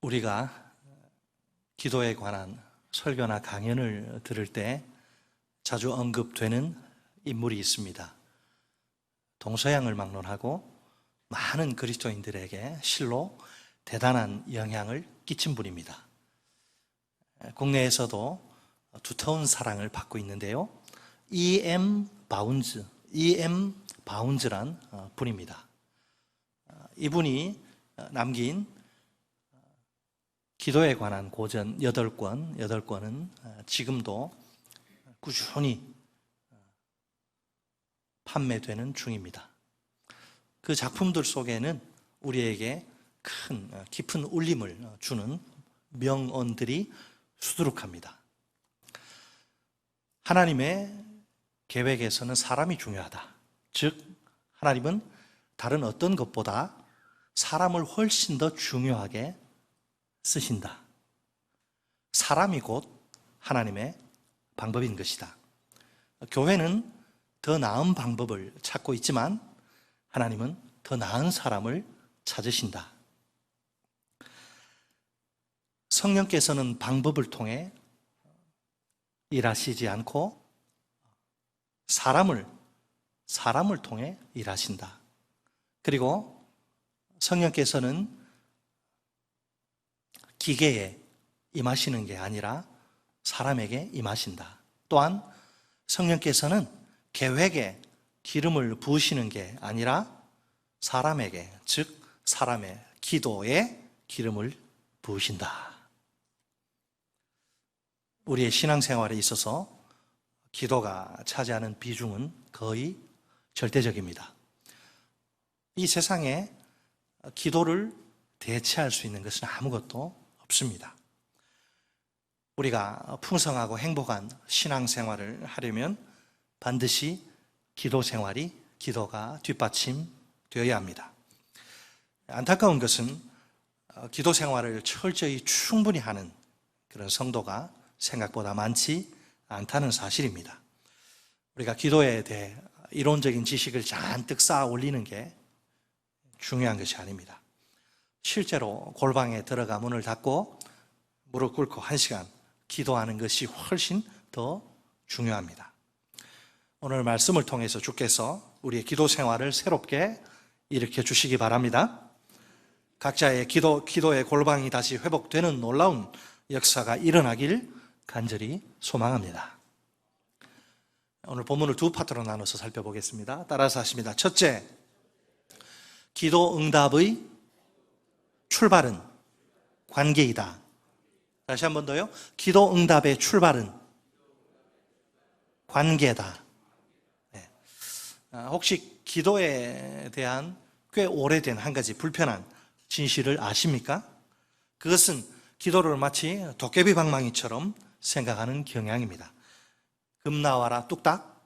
우리가 기도에 관한 설교나 강연을 들을 때 자주 언급되는 인물이 있습니다. 동서양을 막론하고 많은 그리스도인들에게 실로 대단한 영향을 끼친 분입니다. 국내에서도 두터운 사랑을 받고 있는데요. E.M. 바운즈란 분입니다. 이분이 남긴 기도에 관한 고전 8권은 지금도 꾸준히 판매되는 중입니다. 그 작품들 속에는 우리에게 깊은 울림을 주는 명언들이 수두룩합니다. 하나님의 계획에서는 사람이 중요하다. 즉, 하나님은 다른 어떤 것보다 사람을 훨씬 더 중요하게 쓰신다. 사람이 곧 하나님의 방법인 것이다. 교회는 더 나은 방법을 찾고 있지만 하나님은 더 나은 사람을 찾으신다. 성령께서는 방법을 통해 일하시지 않고 사람을 통해 일하신다. 그리고 성령께서는 기계에 임하시는 게 아니라 사람에게 임하신다. 또한 성령께서는 계획에 기름을 부으시는 게 아니라 사람에게, 즉 사람의 기도에 기름을 부으신다. 우리의 신앙생활에 있어서 기도가 차지하는 비중은 거의 절대적입니다. 이 세상에 기도를 대체할 수 있는 것은 아무것도 없습니다. 우리가 풍성하고 행복한 신앙생활을 하려면 반드시 기도가 뒷받침되어야 합니다. 안타까운 것은 기도 생활을 철저히 충분히 하는 그런 성도가 생각보다 많지 않다는 사실입니다. 우리가 기도에 대해 이론적인 지식을 잔뜩 쌓아 올리는 게 중요한 것이 아닙니다. 실제로 골방에 들어가 문을 닫고 무릎 꿇고 1시간 기도하는 것이 훨씬 더 중요합니다. 오늘 말씀을 통해서 주께서 우리의 기도 생활을 새롭게 일으켜 주시기 바랍니다. 각자의 기도의 골방이 다시 회복되는 놀라운 역사가 일어나길 간절히 소망합니다. 오늘 본문을 두 파트로 나눠서 살펴보겠습니다. 따라서 하십니다. 첫째, 기도 응답의 출발은 관계이다. 다시 한 번 더요. 기도 응답의 출발은 관계다. 네. 혹시 기도에 대한 꽤 오래된 한 가지 불편한 진실을 아십니까? 그것은 기도를 마치 도깨비 방망이처럼 생각하는 경향입니다. 금 나와라 뚝딱,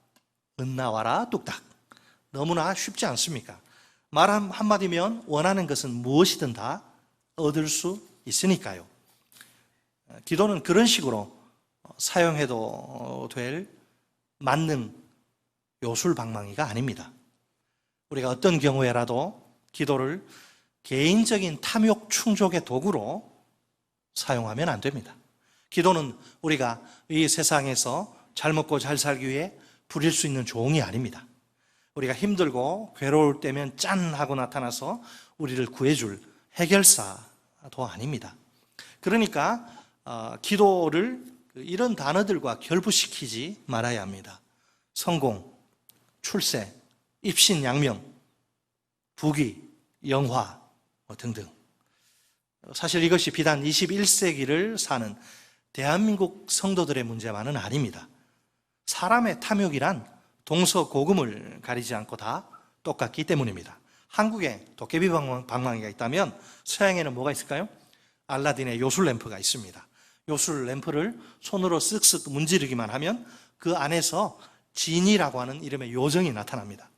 은 나와라 뚝딱. 너무나 쉽지 않습니까? 말 한마디면 원하는 것은 무엇이든 다 얻을 수 있으니까요. 기도는 그런 식으로 사용해도 될 만능 요술방망이가 아닙니다. 우리가 어떤 경우에라도 기도를 개인적인 탐욕 충족의 도구로 사용하면 안 됩니다. 기도는 우리가 이 세상에서 잘 먹고 잘 살기 위해 부릴 수 있는 종이 아닙니다. 우리가 힘들고 괴로울 때면 짠 하고 나타나서 우리를 구해줄 해결사도 아닙니다. 그러니까 기도를 이런 단어들과 결부시키지 말아야 합니다. 성공, 출세, 입신양명, 부귀, 영화 등등. 사실 이것이 비단 21세기를 사는 대한민국 성도들의 문제만은 아닙니다. 사람의 탐욕이란 동서고금을 가리지 않고 다 똑같기 때문입니다. 한국에 도깨비 방망이가 있다면 서양에는 뭐가 있을까요? 알라딘의 요술 램프가 있습니다. 요술 램프를 손으로 쓱쓱 문지르기만 하면 그 안에서 지니라고 하는 이름의 요정이 나타납니다.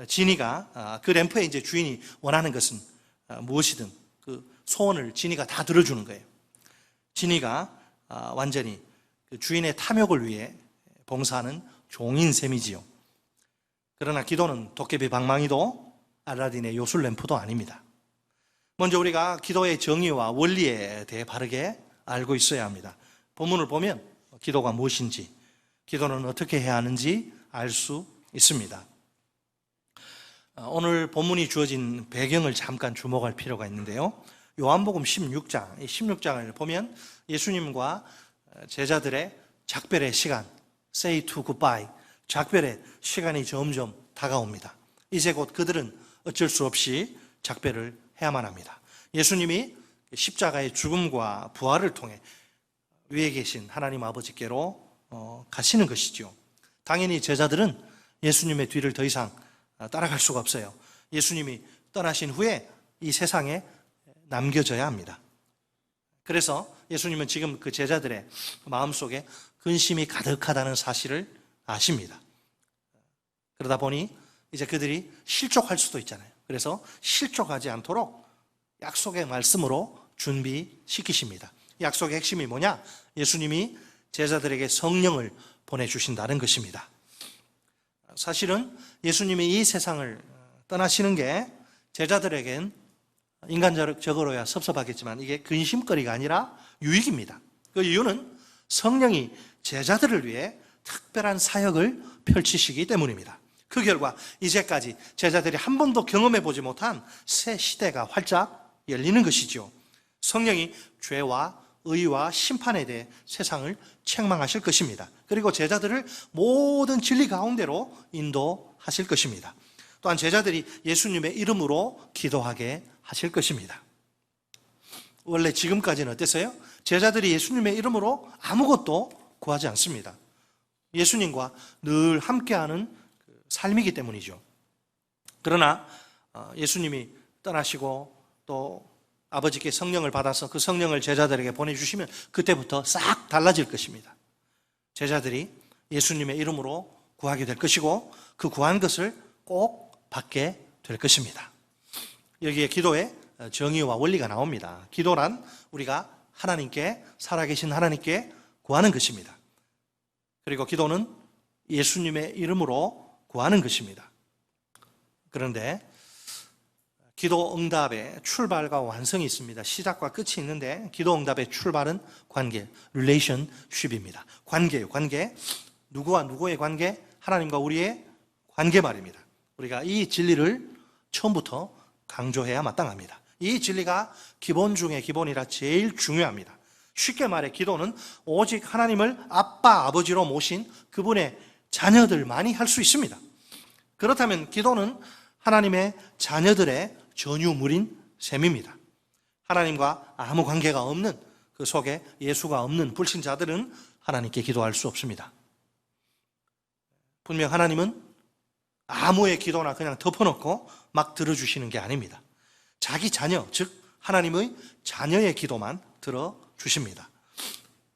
지니가 그 램프의 이제 주인이 원하는 것은 무엇이든 그 소원을 지니가 다 들어주는 거예요. 지니가 완전히 그 주인의 탐욕을 위해 봉사하는 종인 셈이지요. 그러나 기도는 도깨비 방망이도 알라딘의 요술 램프도 아닙니다. 먼저 우리가 기도의 정의와 원리에 대해 바르게 알고 있어야 합니다. 본문을 보면 기도가 무엇인지, 기도는 어떻게 해야 하는지 알 수 있습니다. 오늘 본문이 주어진 배경을 잠깐 주목할 필요가 있는데요. 요한복음 16장, 이 16장을 보면 예수님과 제자들의 작별의 시간, say to goodbye, 작별의 시간이 점점 다가옵니다. 이제 곧 그들은 어쩔 수 없이 작별을 해야만 합니다. 예수님이 십자가의 죽음과 부활을 통해 위에 계신 하나님 아버지께로 가시는 것이죠. 당연히 제자들은 예수님의 뒤를 더 이상 따라갈 수가 없어요. 예수님이 떠나신 후에 이 세상에 남겨져야 합니다. 그래서 예수님은 지금 그 제자들의 마음속에 근심이 가득하다는 사실을 아십니다. 그러다 보니 이제 그들이 실족할 수도 있잖아요. 그래서 실족하지 않도록 약속의 말씀으로 준비시키십니다. 약속의 핵심이 뭐냐? 예수님이 제자들에게 성령을 보내주신다는 것입니다. 사실은 예수님이 이 세상을 떠나시는 게 제자들에겐 인간적으로야 섭섭하겠지만 이게 근심거리가 아니라 유익입니다. 그 이유는 성령이 제자들을 위해 특별한 사역을 펼치시기 때문입니다. 그 결과 이제까지 제자들이 한 번도 경험해 보지 못한 새 시대가 활짝 열리는 것이죠. 성령이 죄와 의와 심판에 대해 세상을 책망하실 것입니다. 그리고 제자들을 모든 진리 가운데로 인도하실 것입니다. 또한 제자들이 예수님의 이름으로 기도하게 하실 것입니다. 원래 지금까지는 어땠어요? 제자들이 예수님의 이름으로 아무것도 구하지 않습니다. 예수님과 늘 함께하는 삶이기 때문이죠. 그러나 예수님이 떠나시고 또 아버지께 성령을 받아서 그 성령을 제자들에게 보내주시면 그때부터 싹 달라질 것입니다. 제자들이 예수님의 이름으로 구하게 될 것이고 그 구한 것을 꼭 받게 될 것입니다. 여기에 기도의 정의와 원리가 나옵니다. 기도란 우리가 하나님께, 살아계신 하나님께 구하는 것입니다. 그리고 기도는 예수님의 이름으로 구하는 것입니다. 그런데 기도 응답의 출발과 완성이 있습니다. 시작과 끝이 있는데 기도 응답의 출발은 관계, relationship입니다. 관계예요. 관계. 누구와 누구의 관계? 하나님과 우리의 관계 말입니다. 우리가 이 진리를 처음부터 강조해야 마땅합니다. 이 진리가 기본 중에 기본이라 제일 중요합니다. 쉽게 말해 기도는 오직 하나님을 아빠, 아버지로 모신 그분의 자녀들만이 할 수 있습니다. 그렇다면 기도는 하나님의 자녀들의 전유물인 셈입니다. 하나님과 아무 관계가 없는, 그 속에 예수가 없는 불신자들은 하나님께 기도할 수 없습니다. 분명 하나님은 아무의 기도나 그냥 덮어놓고 막 들어주시는 게 아닙니다. 자기 자녀, 즉 하나님의 자녀의 기도만 들어주십니다.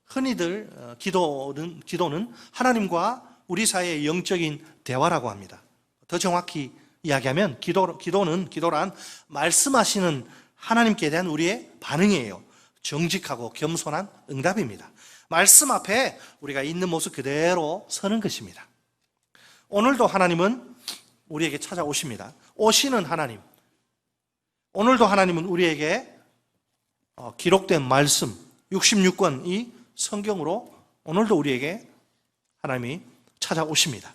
흔히들 기도는 하나님과 우리 사이의 영적인 대화라고 합니다. 더 정확히 이야기하면 기도란 말씀하시는 하나님께 대한 우리의 반응이에요. 정직하고 겸손한 응답입니다. 말씀 앞에 우리가 있는 모습 그대로 서는 것입니다. 오늘도 하나님은 우리에게 찾아오십니다. 오시는 하나님. 오늘도 하나님은 우리에게 기록된 말씀 66권 이 성경으로 오늘도 우리에게 하나님이 찾아오십니다.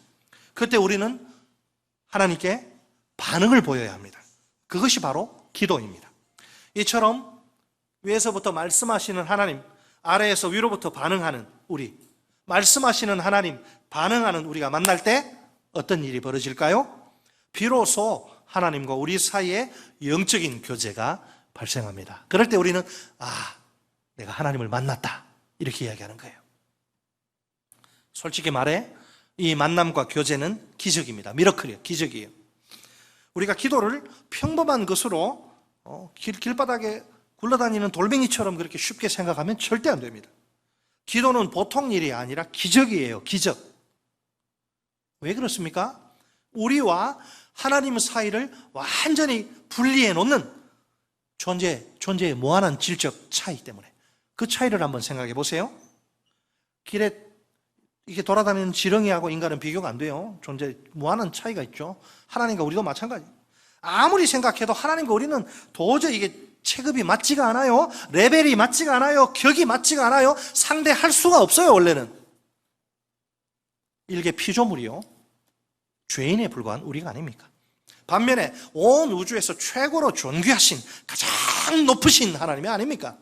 그때 우리는 하나님께 반응을 보여야 합니다. 그것이 바로 기도입니다. 이처럼 위에서부터 말씀하시는 하나님, 아래에서 위로부터 반응하는 우리, 말씀하시는 하나님, 반응하는 우리가 만날 때 어떤 일이 벌어질까요? 비로소 하나님과 우리 사이에 영적인 교제가 발생합니다. 그럴 때 우리는 내가 하나님을 만났다 이렇게 이야기하는 거예요. 솔직히 말해 이 만남과 교제는 기적입니다. 미러클이에요. 기적이에요. 우리가 기도를 평범한 것으로 길바닥에 굴러다니는 돌멩이처럼 그렇게 쉽게 생각하면 절대 안 됩니다. 기도는 보통 일이 아니라 기적이에요. 기적. 왜 그렇습니까? 우리와 하나님 사이를 완전히 분리해 놓는 존재의 무한한 질적 차이 때문에 그 차이를 한번 생각해 보세요. 길에 이게 돌아다니는 지렁이하고 인간은 비교가 안 돼요. 무한한 차이가 있죠. 하나님과 우리도 마찬가지. 아무리 생각해도 하나님과 우리는 도저히 이게 체급이 맞지가 않아요. 레벨이 맞지가 않아요. 격이 맞지가 않아요. 상대할 수가 없어요, 원래는. 일개 피조물이요. 죄인에 불과한 우리가 아닙니까? 반면에 온 우주에서 최고로 존귀하신 가장 높으신 하나님이 아닙니까?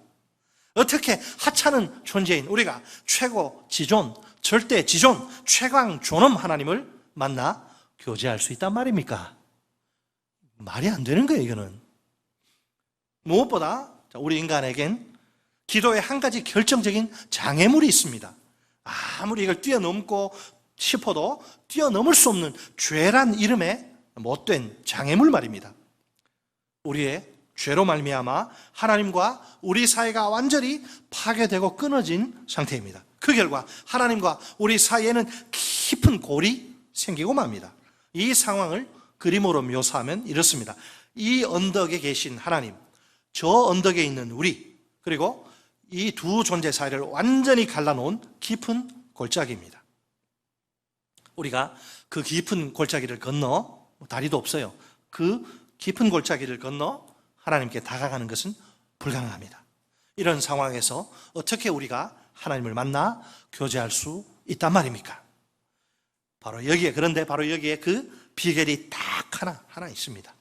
어떻게 하찮은 존재인 우리가 최고 지존, 절대 지존, 최강 존엄 하나님을 만나 교제할 수 있단 말입니까? 말이 안 되는 거예요, 이거는. 무엇보다 우리 인간에겐 기도에 한 가지 결정적인 장애물이 있습니다. 아무리 이걸 뛰어넘고 싶어도 뛰어넘을 수 없는 죄란 이름의 못된 장애물 말입니다. 우리의 죄로 말미암아 하나님과 우리 사이가 완전히 파괴되고 끊어진 상태입니다. 그 결과 하나님과 우리 사이에는 깊은 골이 생기고 맙니다. 이 상황을 그림으로 묘사하면 이렇습니다. 이 언덕에 계신 하나님, 저 언덕에 있는 우리, 그리고 이 두 존재 사이를 완전히 갈라놓은 깊은 골짜기입니다. 우리가 그 깊은 골짜기를 건너, 다리도 없어요. 그 깊은 골짜기를 건너 하나님께 다가가는 것은 불가능합니다. 이런 상황에서 어떻게 우리가 하나님을 만나 교제할 수 있단 말입니까? 그런데 바로 여기에 그 비결이 딱 하나 있습니다.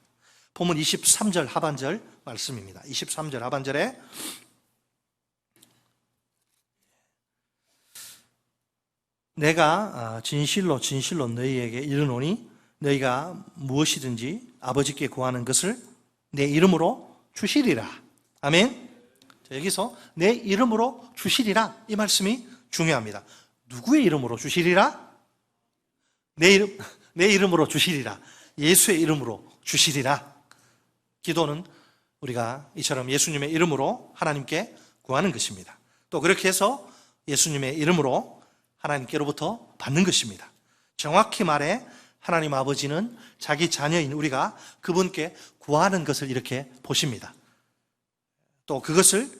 본문 23절 하반절 말씀입니다. 23절 하반절에 내가 진실로 너희에게 이르노니 너희가 무엇이든지 아버지께 구하는 것을 내 이름으로 주시리라. 아멘. 여기서 내 이름으로 주시리라, 이 말씀이 중요합니다. 누구의 이름으로 주시리라? 내 이름으로 주시리라. 예수의 이름으로 주시리라. 기도는 우리가 이처럼 예수님의 이름으로 하나님께 구하는 것입니다. 또 그렇게 해서 예수님의 이름으로 하나님께로부터 받는 것입니다. 정확히 말해 하나님 아버지는 자기 자녀인 우리가 그분께 구하는 것을 이렇게 보십니다. 또 그것을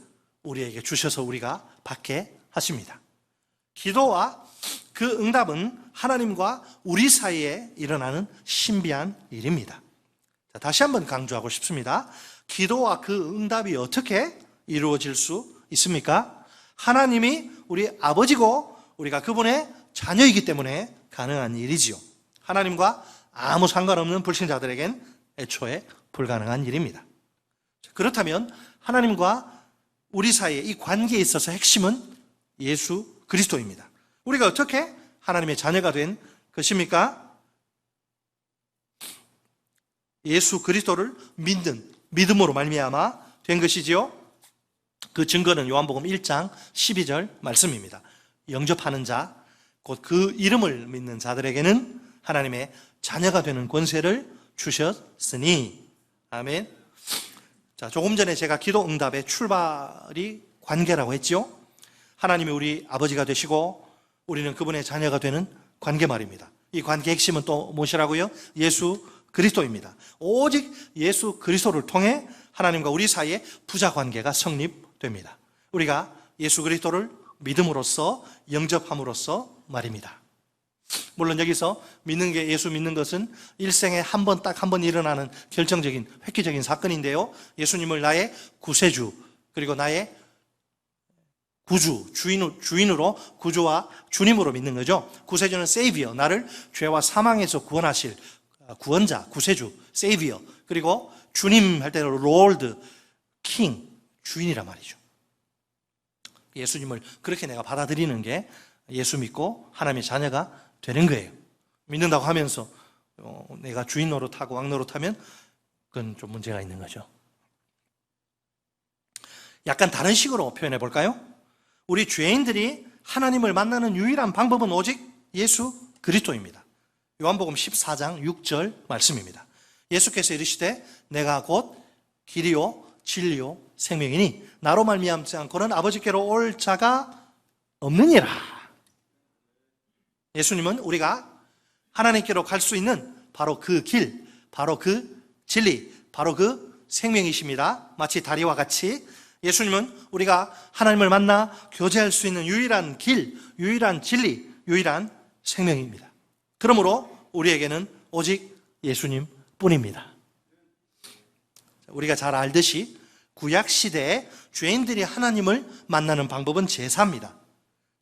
우리에게 주셔서 우리가 받게 하십니다. 기도와 그 응답은 하나님과 우리 사이에 일어나는 신비한 일입니다. 다시 한번 강조하고 싶습니다. 기도와 그 응답이 어떻게 이루어질 수 있습니까? 하나님이 우리 아버지고 우리가 그분의 자녀이기 때문에 가능한 일이지요. 하나님과 아무 상관없는 불신자들에겐 애초에 불가능한 일입니다. 그렇다면 하나님과 우리 사이의 이 관계에 있어서 핵심은 예수 그리스도입니다. 우리가 어떻게 하나님의 자녀가 된 것입니까? 예수 그리스도를 믿음으로 말미암아 된 것이지요. 그 증거는 요한복음 1장 12절 말씀입니다. 영접하는 자, 곧 그 이름을 믿는 자들에게는 하나님의 자녀가 되는 권세를 주셨으니. 아멘. 자, 조금 전에 제가 기도 응답의 출발이 관계라고 했지요. 하나님이 우리 아버지가 되시고 우리는 그분의 자녀가 되는 관계 말입니다. 이 관계의 핵심은 또 무엇이라고요? 예수 그리스도입니다. 오직 예수 그리스도를 통해 하나님과 우리 사이에 부자 관계가 성립됩니다. 우리가 예수 그리스도를 믿음으로써 영접함으로써 말입니다. 물론 여기서 믿는 게, 예수 믿는 것은 일생에 딱 한 번 일어나는 결정적인 획기적인 사건인데요, 예수님을 나의 구세주 그리고 나의 구주, 주인으로, 구주와 주님으로 믿는 거죠. 구세주는 세이비어, 나를 죄와 사망에서 구원하실 구원자, 구세주, 세이비어. 그리고 주님 할 때는 롤드, 킹, 주인이란 말이죠. 예수님을 그렇게 내가 받아들이는 게 예수 믿고 하나님의 자녀가 되는 거예요. 믿는다고 하면서 내가 주인 노릇하고 왕 노릇하면 그건 좀 문제가 있는 거죠. 약간 다른 식으로 표현해 볼까요? 우리 죄인들이 하나님을 만나는 유일한 방법은 오직 예수 그리스도입니다. 요한복음 14장 6절 말씀입니다. 예수께서 이르시되 내가 곧 길이요 진리요 생명이니 나로 말미암지 않고는 아버지께로 올 자가 없느니라. 예수님은 우리가 하나님께로 갈 수 있는 바로 그 길, 바로 그 진리, 바로 그 생명이십니다. 마치 다리와 같이 예수님은 우리가 하나님을 만나 교제할 수 있는 유일한 길, 유일한 진리, 유일한 생명입니다. 그러므로 우리에게는 오직 예수님 뿐입니다. 우리가 잘 알듯이 구약 시대에 죄인들이 하나님을 만나는 방법은 제사입니다.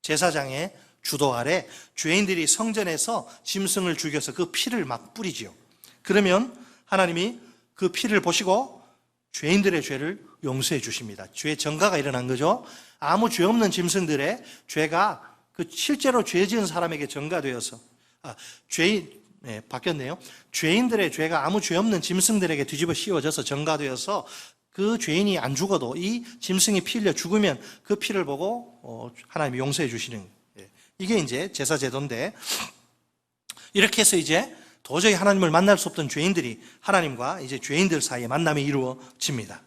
제사장의 주도 아래 죄인들이 성전에서 짐승을 죽여서 그 피를 막 뿌리지요. 그러면 하나님이 그 피를 보시고 죄인들의 죄를 용서해 주십니다. 죄 전가가 일어난 거죠. 아무 죄 없는 짐승들의 죄가 그 실제로 죄 지은 사람에게 전가되어서 바뀌었네요. 죄인들의 죄가 아무 죄 없는 짐승들에게 뒤집어 씌워져서 전가되어서 그 죄인이 안 죽어도 이 짐승이 피 흘려 죽으면 그 피를 보고 하나님이 용서해 주시는 거예요. 이게 이제 제사 제도인데, 이렇게 해서 이제 도저히 하나님을 만날 수 없던 죄인들이 하나님과 이제 죄인들 사이에 만남이 이루어집니다.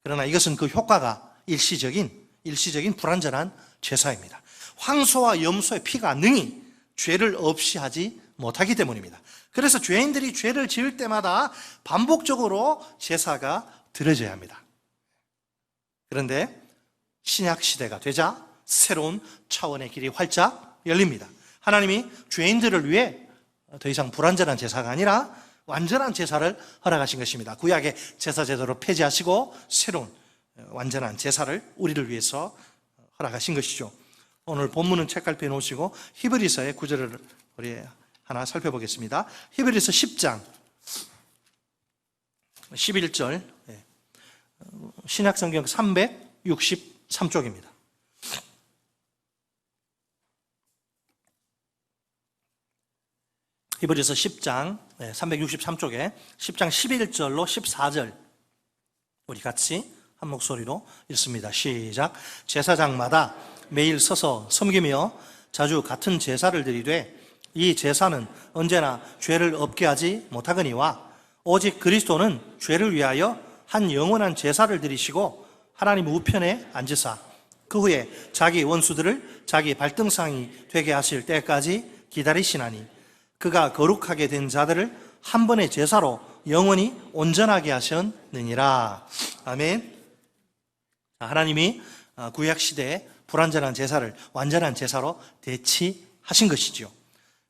그러나 이것은 그 효과가 일시적인 불완전한 제사입니다. 황소와 염소의 피가 능히 죄를 없이 하지 못하기 때문입니다. 그래서 죄인들이 죄를 지을 때마다 반복적으로 제사가 드려져야 합니다. 그런데 신약 시대가 되자 새로운 차원의 길이 활짝 열립니다. 하나님이 죄인들을 위해 더 이상 불완전한 제사가 아니라 완전한 제사를 허락하신 것입니다. 구약의 제사 제도를 폐지하시고 새로운 완전한 제사를 우리를 위해서 허락하신 것이죠. 오늘 본문은 책갈피에 놓으시고 히브리서의 구절을 우리 하나 살펴보겠습니다. 히브리서 10장 11절, 신약성경 363쪽입니다. 히브리서 10장 363쪽에 10장 11절로 14절 우리 같이 한 목소리로 읽습니다. 시작. 제사장마다 매일 서서 섬기며 자주 같은 제사를 드리되 이 제사는 언제나 죄를 없게 하지 못하거니와 오직 그리스도는 죄를 위하여 한 영원한 제사를 드리시고 하나님 우편에 앉으사 그 후에 자기 원수들을 자기 발등상이 되게 하실 때까지 기다리시나니 그가 거룩하게 된 자들을 한 번의 제사로 영원히 온전하게 하셨느니라. 아멘. 하나님이 구약 시대에 불완전한 제사를 완전한 제사로 대치하신 것이죠.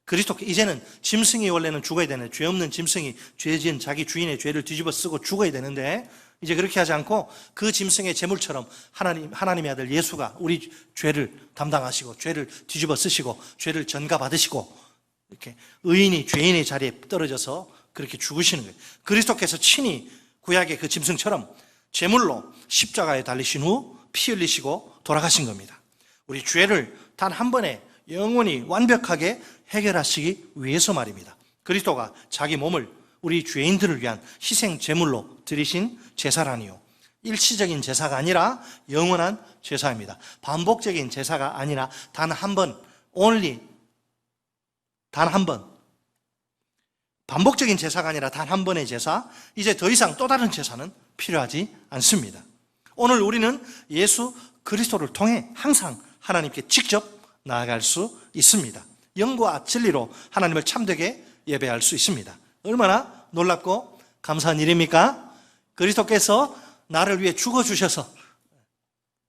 그리스도께 이제는 짐승이 원래는 죽어야 되는, 죄 없는 짐승이 죄 지은 자기 주인의 죄를 뒤집어 쓰고 죽어야 되는데 이제 그렇게 하지 않고 그 짐승의 제물처럼 하나님의 아들 예수가 우리 죄를 담당하시고 죄를 뒤집어 쓰시고 죄를 전가받으시고 이렇게 의인이 죄인의 자리에 떨어져서 그렇게 죽으시는 거예요. 그리스도께서 친히 구약의 그 짐승처럼 제물로 십자가에 달리신 후 피 흘리시고 돌아가신 겁니다. 우리 죄를 단 한 번에 영원히 완벽하게 해결하시기 위해서 말입니다. 그리스도가 자기 몸을 우리 죄인들을 위한 희생 제물로 드리신 제사라니요, 일시적인 제사가 아니라 영원한 제사입니다. 반복적인 제사가 아니라 단 한 번, 단 한 번, 반복적인 제사가 아니라 단 한 번의 제사, 이제 더 이상 또 다른 제사는 필요하지 않습니다. 오늘 우리는 예수 그리스도를 통해 항상 하나님께 직접 나아갈 수 있습니다. 영과 진리로 하나님을 참되게 예배할 수 있습니다. 얼마나 놀랍고 감사한 일입니까? 그리스도께서 나를 위해 죽어주셔서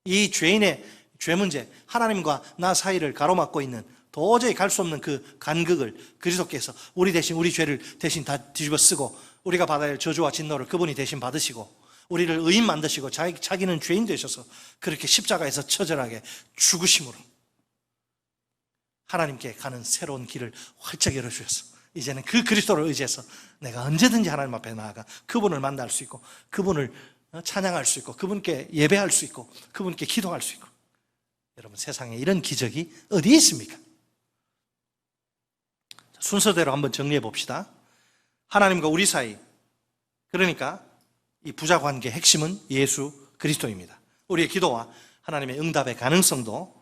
이 죄인의 죄 문제, 하나님과 나 사이를 가로막고 있는 도저히 갈 수 없는 그 간극을 그리스도께서 우리 대신, 우리 죄를 대신 다 뒤집어 쓰고 우리가 받아야 할 저주와 진노를 그분이 대신 받으시고 우리를 의인 만드시고 자기는 죄인 되셔서 그렇게 십자가에서 처절하게 죽으심으로 하나님께 가는 새로운 길을 활짝 열어주셔서 이제는 그 그리스도를 의지해서 내가 언제든지 하나님 앞에 나아가 그분을 만날 수 있고 그분을 찬양할 수 있고 그분께 예배할 수 있고 그분께 기도할 수 있고. 여러분, 세상에 이런 기적이 어디에 있습니까? 순서대로 한번 정리해 봅시다. 하나님과 우리 사이, 그러니까 이 부자 관계의 핵심은 예수 그리스도입니다. 우리의 기도와 하나님의 응답의 가능성도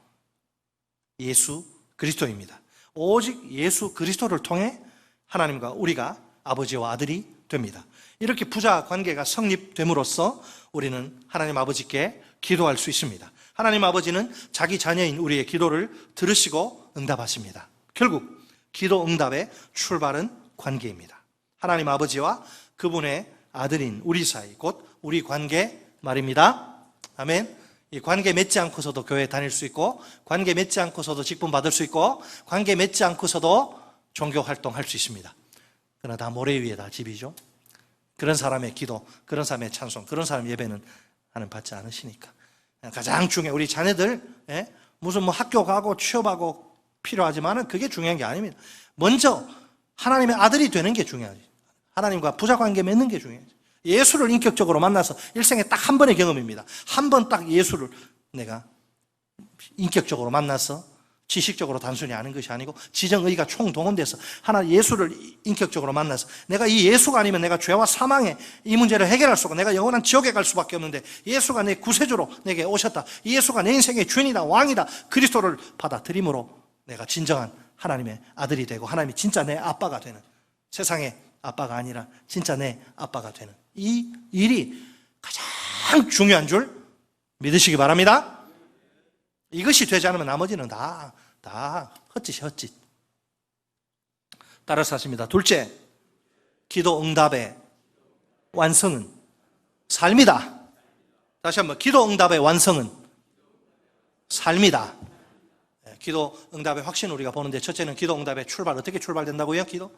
예수 그리스도입니다. 오직 예수 그리스도를 통해 하나님과 우리가 아버지와 아들이 됩니다. 이렇게 부자 관계가 성립됨으로써 우리는 하나님 아버지께 기도할 수 있습니다. 하나님 아버지는 자기 자녀인 우리의 기도를 들으시고 응답하십니다. 결국 기도 응답의 출발은 관계입니다. 하나님 아버지와 그분의 아들인 우리 사이, 곧 우리 관계 말입니다. 아멘. 이 관계 맺지 않고서도 교회 다닐 수 있고, 관계 맺지 않고서도 직분 받을 수 있고, 관계 맺지 않고서도 종교 활동할 수 있습니다. 그러나 다 모래 위에 다 집이죠. 그런 사람의 기도, 그런 사람의 찬송, 그런 사람의 예배는 하나님 받지 않으시니까. 가장 중요해. 우리 자녀들, 무슨 뭐 학교 가고 취업하고 필요하지만은 그게 중요한 게 아닙니다. 먼저 하나님의 아들이 되는 게 중요하지. 하나님과 부자관계 맺는 게 중요하지. 예수를 인격적으로 만나서 일생에 딱 한 번의 경험입니다. 한 번 딱 예수를 내가 인격적으로 만나서 지식적으로 단순히 아는 것이 아니고 지정의가 총동원돼서 하나 예수를 인격적으로 만나서 내가 이 예수가 아니면 내가 죄와 사망의 이 문제를 해결할 수 없고 내가 영원한 지옥에 갈 수밖에 없는데 예수가 내 구세주로 내게 오셨다. 이 예수가 내 인생의 주인이다, 왕이다. 그리스도를 받아들임으로 내가 진정한 하나님의 아들이 되고 하나님이 진짜 내 아빠가 되는, 세상의 아빠가 아니라 진짜 내 아빠가 되는 이 일이 가장 중요한 줄 믿으시기 바랍니다. 이것이 되지 않으면 나머지는 다 헛짓이 헛짓. 따라서 하십니다. 둘째, 기도 응답의 완성은 삶이다. 다시 한번, 기도 응답의 완성은 삶이다. 기도 응답의 확신을 우리가 보는데, 첫째는 기도 응답의 출발. 어떻게 출발된다고요? 기도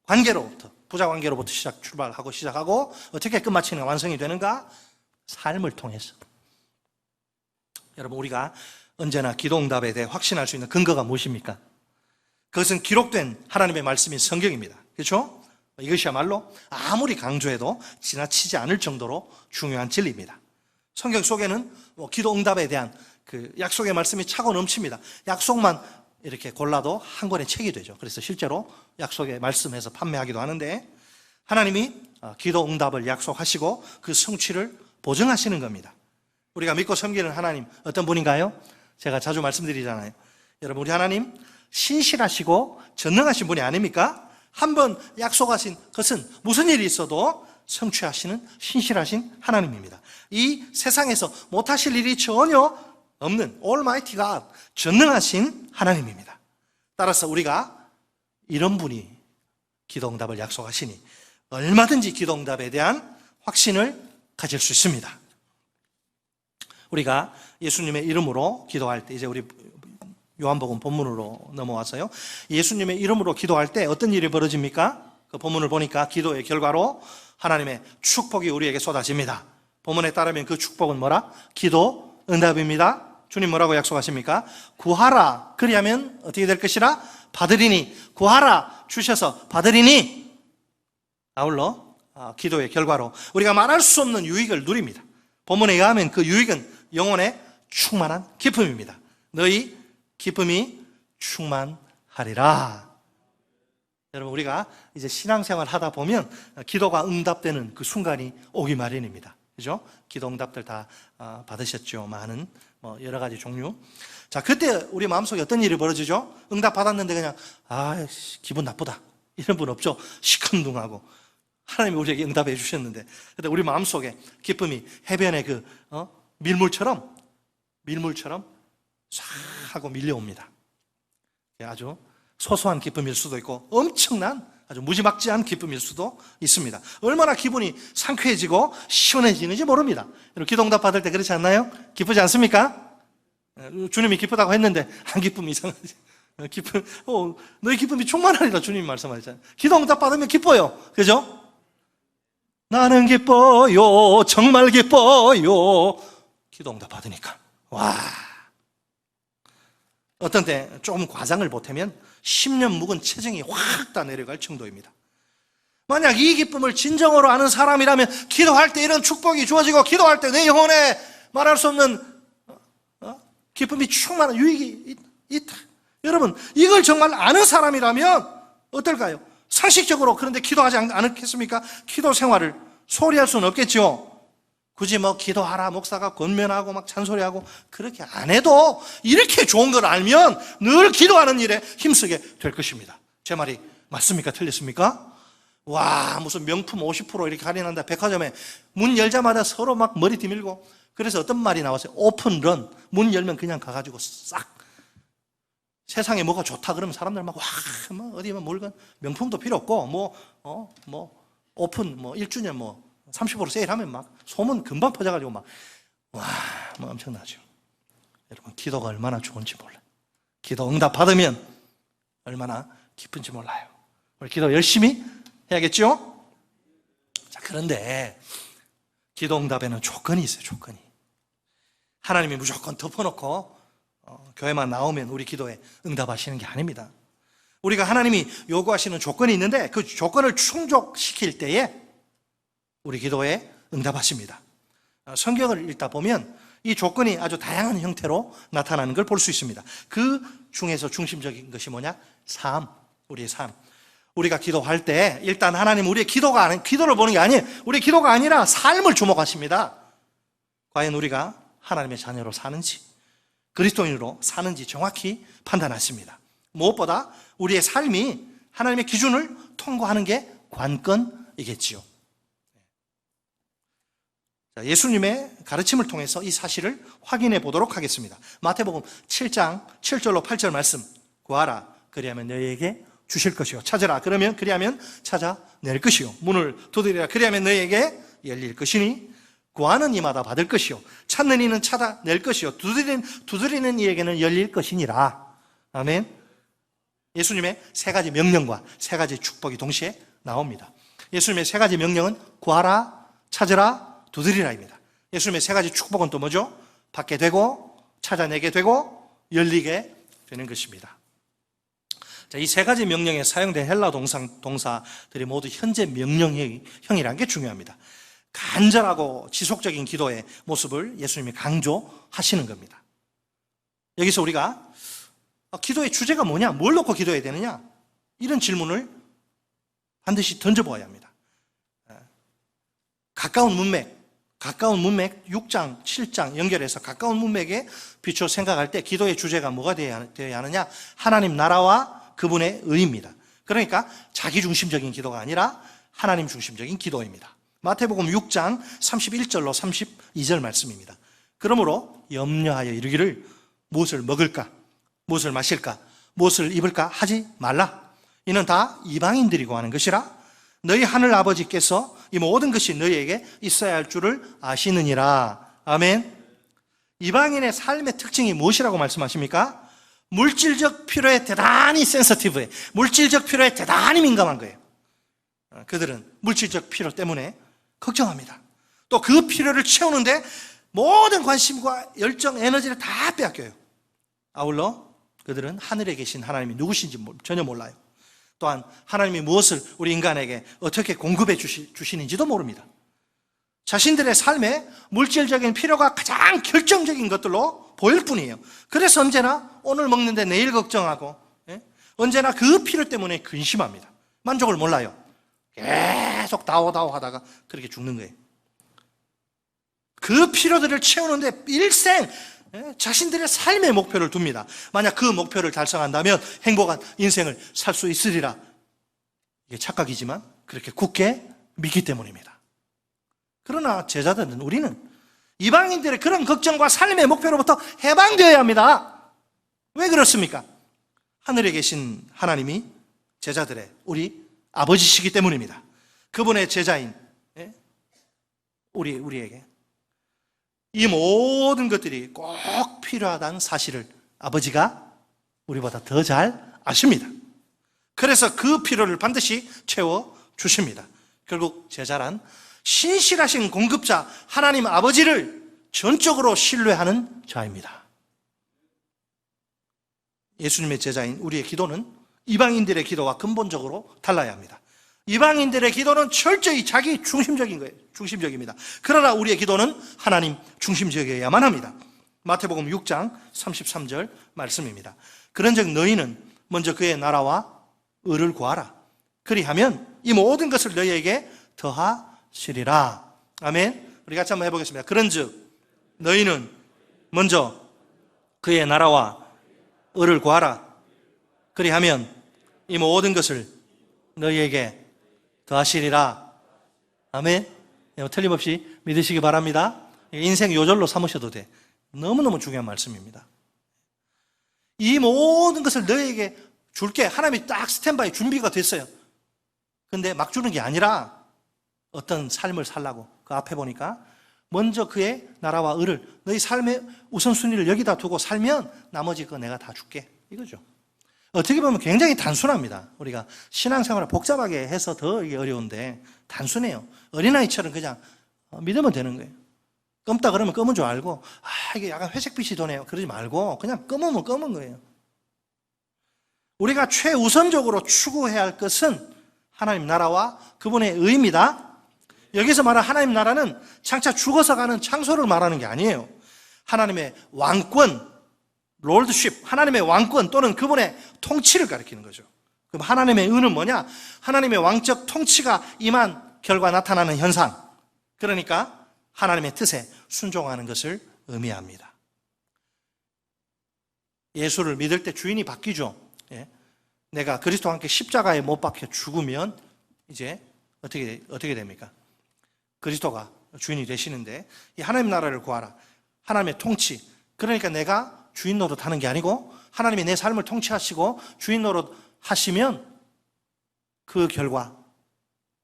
관계로부터, 부자 관계로부터 시작하고 어떻게 끝마치는 완성이 되는가? 삶을 통해서. 여러분, 우리가 언제나 기도 응답에 대해 확신할 수 있는 근거가 무엇입니까? 그것은 기록된 하나님의 말씀인 성경입니다. 그렇죠? 이것이야말로 아무리 강조해도 지나치지 않을 정도로 중요한 진리입니다. 성경 속에는 기도 응답에 대한 그 약속의 말씀이 차고 넘칩니다. 약속만 이렇게 골라도 한 권의 책이 되죠. 그래서 실제로 약속의 말씀에서 판매하기도 하는데, 하나님이 기도 응답을 약속하시고 그 성취를 보증하시는 겁니다. 우리가 믿고 섬기는 하나님 어떤 분인가요? 제가 자주 말씀드리잖아요. 여러분, 우리 하나님 신실하시고 전능하신 분이 아닙니까? 한번 약속하신 것은 무슨 일이 있어도 성취하시는 신실하신 하나님입니다. 이 세상에서 못하실 일이 전혀 없는 Almighty God, 전능하신 하나님입니다. 따라서 우리가 이런 분이 기도 응답을 약속하시니 얼마든지 기도 응답에 대한 확신을 가질 수 있습니다. 우리가 예수님의 이름으로 기도할 때, 이제 우리 요한복음 본문으로 넘어와서요, 예수님의 이름으로 기도할 때 어떤 일이 벌어집니까? 그 본문을 보니까 기도의 결과로 하나님의 축복이 우리에게 쏟아집니다. 본문에 따르면 그 축복은 뭐라? 기도 응답입니다. 주님 뭐라고 약속하십니까? 구하라, 그리하면 어떻게 될 것이라? 받으리니. 구하라, 주셔서 받으리니. 아울러 기도의 결과로 우리가 말할 수 없는 유익을 누립니다. 본문에 의하면 그 유익은 영혼의 충만한 기쁨입니다. 너희 기쁨이 충만하리라. 여러분, 우리가 이제 신앙생활 하다 보면 기도가 응답되는 그 순간이 오기 마련입니다. 그죠? 기도 응답들 다 받으셨죠. 많은 여러 가지 종류. 자, 그때 우리 마음속에 어떤 일이 벌어지죠? 응답 받았는데 그냥 기분 나쁘다 이런 분 없죠? 시큰둥하고 하나님이 우리에게 응답해 주셨는데, 근데 우리 마음속에 기쁨이 해변의 그 밀물처럼 싹 하고 밀려옵니다. 아주 소소한 기쁨일 수도 있고 엄청난 아주 무지막지한 기쁨일 수도 있습니다. 얼마나 기분이 상쾌해지고 시원해지는지 모릅니다. 여러분, 기도 응답 받을 때 그렇지 않나요? 기쁘지 않습니까? 주님이 기쁘다고 했는데 안 기쁨이 이상하지. 너희 기쁨이 충만하리라 주님이 말씀하셨잖아요. 기도 응답 받으면 기뻐요. 그죠? 나는 기뻐요. 정말 기뻐요. 기도 응답 받으니까. 와. 어떤 때 좀 과장을 보태면 10년 묵은 체증이 확 다 내려갈 정도입니다. 만약 이 기쁨을 진정으로 아는 사람이라면 기도할 때 이런 축복이 주어지고 기도할 때 내 영혼에 말할 수 없는 기쁨이 충만한 유익이 있다. 여러분, 이걸 정말 아는 사람이라면 어떨까요? 상식적으로 그런데 기도하지 않겠습니까? 기도 생활을 소홀히 할 수는 없겠죠. 굳이 기도하라 목사가 권면하고 막 잔소리하고 그렇게 안 해도 이렇게 좋은 걸 알면 늘 기도하는 일에 힘쓰게 될 것입니다. 제 말이 맞습니까? 틀렸습니까? 와, 무슨 명품 50% 이렇게 할인한다. 백화점에 문 열자마자 서로 막 머리 뒤밀고. 그래서 어떤 말이 나왔어요? 오픈런. 문 열면 그냥 가가지고 싹. 세상에 뭐가 좋다 그러면 사람들 막 어디 물건 명품도 필요 없고 오픈 1주년 30% 세일하면 막 소문 금방 퍼져가지고 엄청나죠. 여러분, 기도가 얼마나 좋은지 몰라요. 기도 응답 받으면 얼마나 기쁜지 몰라요. 우리 기도 열심히 해야겠죠? 자, 그런데 기도 응답에는 조건이 있어요, 조건이. 하나님이 무조건 덮어놓고 교회만 나오면 우리 기도에 응답하시는 게 아닙니다. 우리가 하나님이 요구하시는 조건이 있는데 그 조건을 충족시킬 때에 우리 기도에 응답하십니다. 성경을 읽다 보면 이 조건이 아주 다양한 형태로 나타나는 걸 볼 수 있습니다. 그 중에서 중심적인 것이 뭐냐? 삶, 우리의 삶. 우리가 기도할 때 일단 하나님 우리의 기도를 보는 게 아니에요. 우리의 기도가 아니라 삶을 주목하십니다. 과연 우리가 하나님의 자녀로 사는지, 그리스도인으로 사는지 정확히 판단하십니다. 무엇보다 우리의 삶이 하나님의 기준을 통과하는 게 관건이겠지요. 예수님의 가르침을 통해서 이 사실을 확인해 보도록 하겠습니다. 마태복음 7장 7절로 8절 말씀. 구하라 그리하면 너희에게 주실 것이요, 찾으라 그리하면 찾아낼 것이요, 문을 두드리라 그리하면 너희에게 열릴 것이니 구하는 이마다 받을 것이요, 찾는 이는 찾아낼 것이요, 두드리는 이에게는 열릴 것이니라. 아멘. 예수님의 세 가지 명령과 세 가지 축복이 동시에 나옵니다. 예수님의 세 가지 명령은 구하라, 찾으라, 두드리라입니다. 예수님의 세 가지 축복은 또 뭐죠? 받게 되고, 찾아내게 되고, 열리게 되는 것입니다. 자, 이 세 가지 명령에 사용된 헬라 동사들이 모두 현재 명령형이라는 게 중요합니다. 간절하고 지속적인 기도의 모습을 예수님이 강조하시는 겁니다. 여기서 우리가 기도의 주제가 뭐냐? 뭘 놓고 기도해야 되느냐? 이런 질문을 반드시 던져보아야 합니다. 가까운 문맥 6장, 7장 연결해서 가까운 문맥에 비추어 생각할 때 기도의 주제가 뭐가 되어야 하느냐? 하나님 나라와 그분의 의입니다. 그러니까 자기중심적인 기도가 아니라 하나님 중심적인 기도입니다. 마태복음 6장 31절로 32절 말씀입니다. 그러므로 염려하여 이르기를 무엇을 먹을까? 무엇을 마실까? 무엇을 입을까? 하지 말라. 이는 다 이방인들이 구하는 것이라. 너희 하늘 아버지께서 이 모든 것이 너희에게 있어야 할 줄을 아시느니라. 아멘. 이방인의 삶의 특징이 무엇이라고 말씀하십니까? 물질적 필요에 대단히 센서티브해. 물질적 필요에 대단히 민감한 거예요. 그들은 물질적 필요 때문에 걱정합니다. 또 그 필요를 채우는데 모든 관심과 열정, 에너지를 다 빼앗겨요. 아울러 그들은 하늘에 계신 하나님이 누구신지 전혀 몰라요. 또한 하나님이 무엇을 우리 인간에게 어떻게 공급해 주시는지도 모릅니다. 자신들의 삶에 물질적인 필요가 가장 결정적인 것들로 보일 뿐이에요. 그래서 언제나 오늘 먹는데 내일 걱정하고, 언제나 그 필요 때문에 근심합니다. 만족을 몰라요. 계속 다오다오 하다가 그렇게 죽는 거예요. 그 필요들을 채우는데 일생 자신들의 삶의 목표를 둡니다. 만약 그 목표를 달성한다면 행복한 인생을 살 수 있으리라. 이게 착각이지만 그렇게 굳게 믿기 때문입니다. 그러나 제자들은, 우리는 이방인들의 그런 걱정과 삶의 목표로부터 해방되어야 합니다. 왜 그렇습니까? 하늘에 계신 하나님이 제자들의 우리 아버지시기 때문입니다. 그분의 제자인 우리에게 이 모든 것들이 꼭 필요하다는 사실을 아버지가 우리보다 더 잘 아십니다. 그래서 그 필요를 반드시 채워 주십니다. 결국 제자란 신실하신 공급자 하나님 아버지를 전적으로 신뢰하는 자입니다. 예수님의 제자인 우리의 기도는 이방인들의 기도와 근본적으로 달라야 합니다. 이방인들의 기도는 철저히 자기 중심적인 거예요. 중심적입니다. 그러나 우리의 기도는 하나님 중심적이어야만 합니다. 마태복음 6장 33절 말씀입니다. 그런즉 너희는 먼저 그의 나라와 의를 구하라. 그리하면 이 모든 것을 너희에게 더하시리라. 아멘. 우리 같이 한번 해보겠습니다. 그런즉 너희는 먼저 그의 나라와 의를 구하라. 그리하면 이 모든 것을 너희에게 더하시리라. 아멘. 틀림없이 믿으시기 바랍니다. 인생 요절로 삼으셔도 돼. 너무너무 중요한 말씀입니다. 이 모든 것을 너희에게 줄게. 하나님이 딱 스탠바이 준비가 됐어요. 근데 막 주는 게 아니라 어떤 삶을 살라고 그 앞에 보니까 먼저 그의 나라와 의를, 너희 삶의 우선순위를 여기다 두고 살면 나머지 그거 내가 다 줄게, 이거죠. 어떻게 보면 굉장히 단순합니다. 우리가 신앙생활을 복잡하게 해서 더 이게 어려운데 단순해요. 어린아이처럼 그냥 믿으면 되는 거예요. 검다 그러면 검은 줄 알고, 이게 약간 회색빛이 도네요. 그러지 말고 그냥 검으면 검은 거예요. 우리가 최우선적으로 추구해야 할 것은 하나님 나라와 그분의 의입니다. 여기서 말하는 하나님 나라는 장차 죽어서 가는 장소를 말하는 게 아니에요. 하나님의 왕권, 롤드십, 하나님의 왕권 또는 그분의 통치를 가리키는 거죠. 그럼 하나님의 의는 뭐냐? 하나님의 왕적 통치가 임한 결과 나타나는 현상. 그러니까 하나님의 뜻에 순종하는 것을 의미합니다. 예수를 믿을 때 주인이 바뀌죠. 예. 내가 그리스도와 함께 십자가에 못 박혀 죽으면 이제 어떻게 됩니까? 그리스도가 주인이 되시는데 이 하나님 나라를 구하라. 하나님의 통치. 그러니까 내가 주인 노릇하는 게 아니고 하나님이 내 삶을 통치하시고 주인 노릇 하시면 그 결과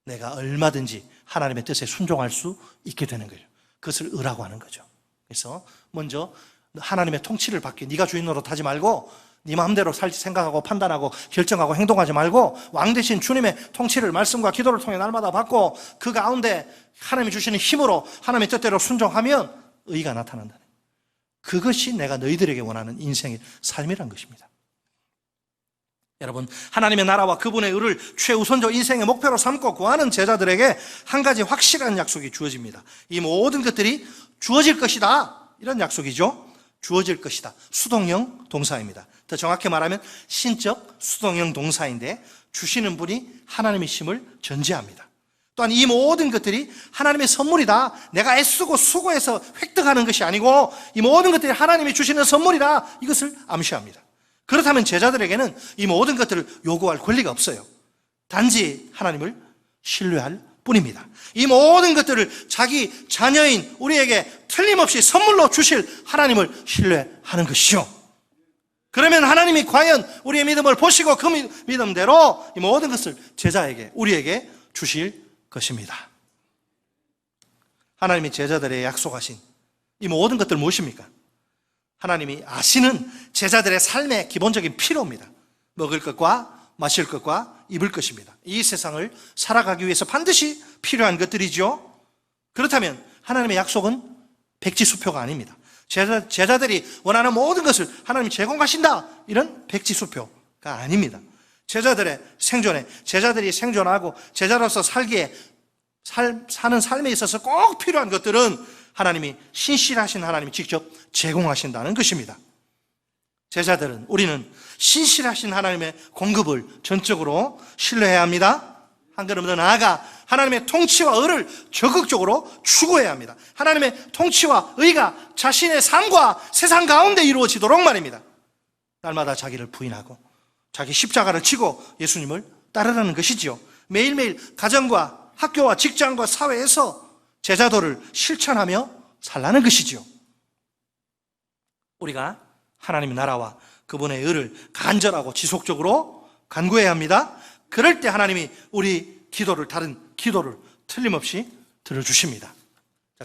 내가 얼마든지 하나님의 뜻에 순종할 수 있게 되는 거죠. 그것을 의라고 하는 거죠. 그래서 먼저 하나님의 통치를 받기, 네가 주인 노릇하지 말고 네 마음대로 살지 생각하고 판단하고 결정하고 행동하지 말고 왕 대신 주님의 통치를 말씀과 기도를 통해 날마다 받고 그 가운데 하나님이 주시는 힘으로 하나님의 뜻대로 순종하면 의가 나타난다. 그것이 내가 너희들에게 원하는 인생의 삶이란 것입니다. 여러분, 하나님의 나라와 그분의 의를 최우선적 인생의 목표로 삼고 구하는 제자들에게 한 가지 확실한 약속이 주어집니다. 이 모든 것들이 주어질 것이다, 이런 약속이죠. 주어질 것이다. 수동형 동사입니다. 더 정확히 말하면 신적 수동형 동사인데 주시는 분이 하나님이심을 전제합니다. 또한 이 모든 것들이 하나님의 선물이다. 내가 애쓰고 수고해서 획득하는 것이 아니고 이 모든 것들이 하나님이 주시는 선물이다. 이것을 암시합니다. 그렇다면 제자들에게는 이 모든 것들을 요구할 권리가 없어요. 단지 하나님을 신뢰할 뿐입니다. 이 모든 것들을 자기 자녀인 우리에게 틀림없이 선물로 주실 하나님을 신뢰하는 것이죠. 그러면 하나님이 과연 우리의 믿음을 보시고 그 믿음대로 이 모든 것을 제자에게, 우리에게 주실 것입니다. 하나님이 제자들에게 약속하신 이 모든 것들 무엇입니까? 하나님이 아시는 제자들의 삶의 기본적인 필요입니다. 먹을 것과 마실 것과 입을 것입니다. 이 세상을 살아가기 위해서 반드시 필요한 것들이죠. 그렇다면 하나님의 약속은 백지수표가 아닙니다. 제자들이 원하는 모든 것을 하나님이 제공하신다, 이런 백지수표가 아닙니다. 제자들의 생존에, 제자들이 생존하고 제자로서 살기에 사는 삶에 있어서 꼭 필요한 것들은 하나님이 신실하신 하나님이 직접 제공하신다는 것입니다. 제자들은, 우리는 신실하신 하나님의 공급을 전적으로 신뢰해야 합니다. 한 걸음 더 나아가 하나님의 통치와 의를 적극적으로 추구해야 합니다. 하나님의 통치와 의가 자신의 삶과 세상 가운데 이루어지도록 말입니다. 날마다 자기를 부인하고 자기 십자가를 지고 예수님을 따르라는 것이지요. 매일매일 가정과 학교와 직장과 사회에서 제자도를 실천하며 살라는 것이지요. 우리가 하나님의 나라와 그분의 의를 간절하고 지속적으로 간구해야 합니다. 그럴 때 하나님이 우리 기도를, 다른 기도를 틀림없이 들어주십니다.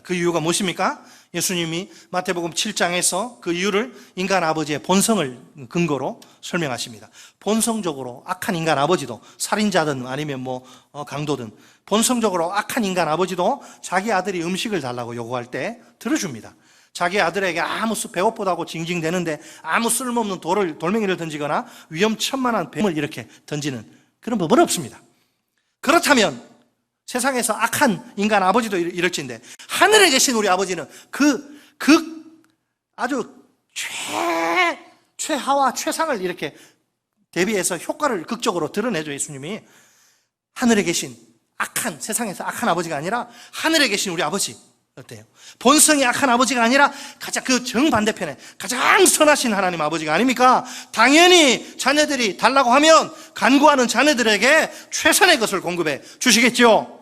그 이유가 무엇입니까? 예수님이 마태복음 7장에서 그 이유를 인간 아버지의 본성을 근거로 설명하십니다. 본성적으로 악한 인간 아버지도, 살인자든 아니면 강도든 본성적으로 악한 인간 아버지도 자기 아들이 음식을 달라고 요구할 때 들어줍니다. 자기 아들에게 배고프다고 징징대는데 아무 쓸모없는 돌멩이를 던지거나 위험천만한 뱀을 이렇게 던지는 그런 법은 없습니다. 그렇다면 세상에서 악한 인간 아버지도 이럴진데 하늘에 계신 우리 아버지는 아주 최하와 최상을 이렇게 대비해서 효과를 극적으로 드러내죠. 예수님이 하늘에 계신 세상에서 악한 아버지가 아니라 하늘에 계신 우리 아버지, 어때요? 본성이 악한 아버지가 아니라 가장 그 정반대편에 가장 선하신 하나님 아버지가 아닙니까? 당연히 자녀들이 달라고 하면 간구하는 자녀들에게 최선의 것을 공급해 주시겠죠.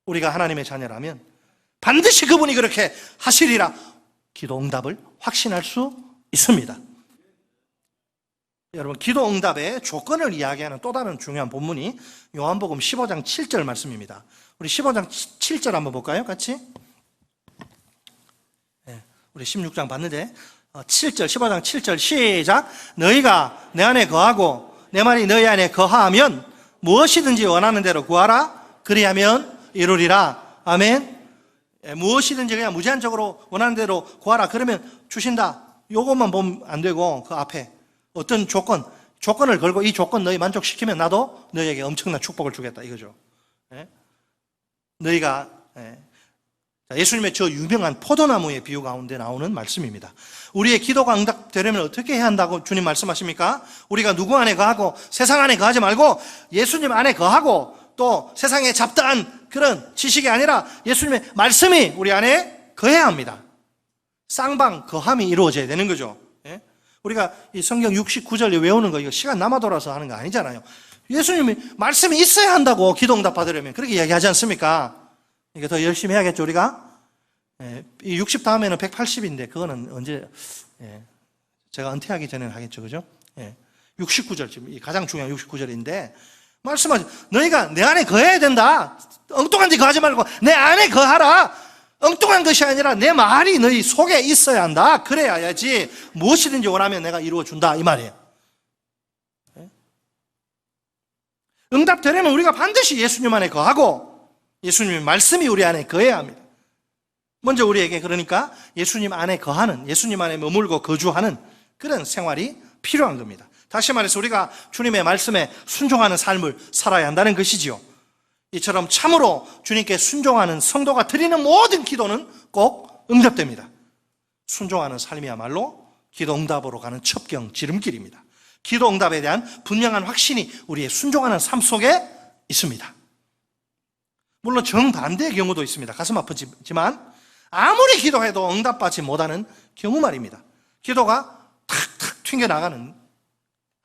우리가 하나님의 자녀라면 반드시 그분이 그렇게 하시리라 기도 응답을 확신할 수 있습니다. 여러분, 기도 응답의 조건을 이야기하는 또 다른 중요한 본문이 요한복음 15장 7절 말씀입니다. 우리 15장 7절 한번 볼까요? 같이? 네, 우리 16장 봤는데 7절, 15장 7절 시작. 너희가 내 안에 거하고 내 말이 너희 안에 거하면 무엇이든지 원하는 대로 구하라. 그리하면 이루리라. 아멘. 무엇이든지 그냥 무제한적으로 원하는 대로 구하라 그러면 주신다. 요것만 보면 안 되고 그 앞에 어떤 조건을 걸고 이 조건 너희 만족시키면 나도 너희에게 엄청난 축복을 주겠다 이거죠. 너희가 예수님의 저 유명한 포도나무의 비유 가운데 나오는 말씀입니다. 우리의 기도가 응답되려면 어떻게 해야 한다고 주님 말씀하십니까? 우리가 누구 안에 거하고 세상 안에 거하지 말고 예수님 안에 거하고 또 세상에 잡다한 그런 지식이 아니라 예수님의 말씀이 우리 안에 거해야 합니다. 쌍방 거함이 이루어져야 되는 거죠. 우리가 이 성경 69절 외우는 거 이거 시간 남아 돌아서 하는 거 아니잖아요. 예수님이 말씀이 있어야 한다고 기도 응답 받으려면 그렇게 이야기하지 않습니까? 이게 더 열심히 해야겠죠 우리가? 이 60 다음에는 180인데 그거는 언제 제가 은퇴하기 전에는 하겠죠, 그죠? 69절 지금 이 가장 중요한 69절인데 말씀하죠. 너희가 내 안에 거해야 된다. 엉뚱한 데 거하지 말고 내 안에 거하라. 엉뚱한 것이 아니라 내 말이 너희 속에 있어야 한다. 그래야지 무엇이든지 원하면 내가 이루어준다 이 말이에요. 응답되려면 우리가 반드시 예수님 안에 거하고 예수님의 말씀이 우리 안에 거해야 합니다. 먼저 우리에게 그러니까 예수님 안에 거하는, 예수님 안에 머물고 거주하는 그런 생활이 필요한 겁니다. 다시 말해서 우리가 주님의 말씀에 순종하는 삶을 살아야 한다는 것이지요. 이처럼 참으로 주님께 순종하는 성도가 드리는 모든 기도는 꼭 응답됩니다. 순종하는 삶이야말로 기도 응답으로 가는 첩경 지름길입니다. 기도 응답에 대한 분명한 확신이 우리의 순종하는 삶 속에 있습니다. 물론 정반대의 경우도 있습니다. 가슴 아프지만 아무리 기도해도 응답받지 못하는 경우 말입니다. 기도가 탁탁 튕겨나가는,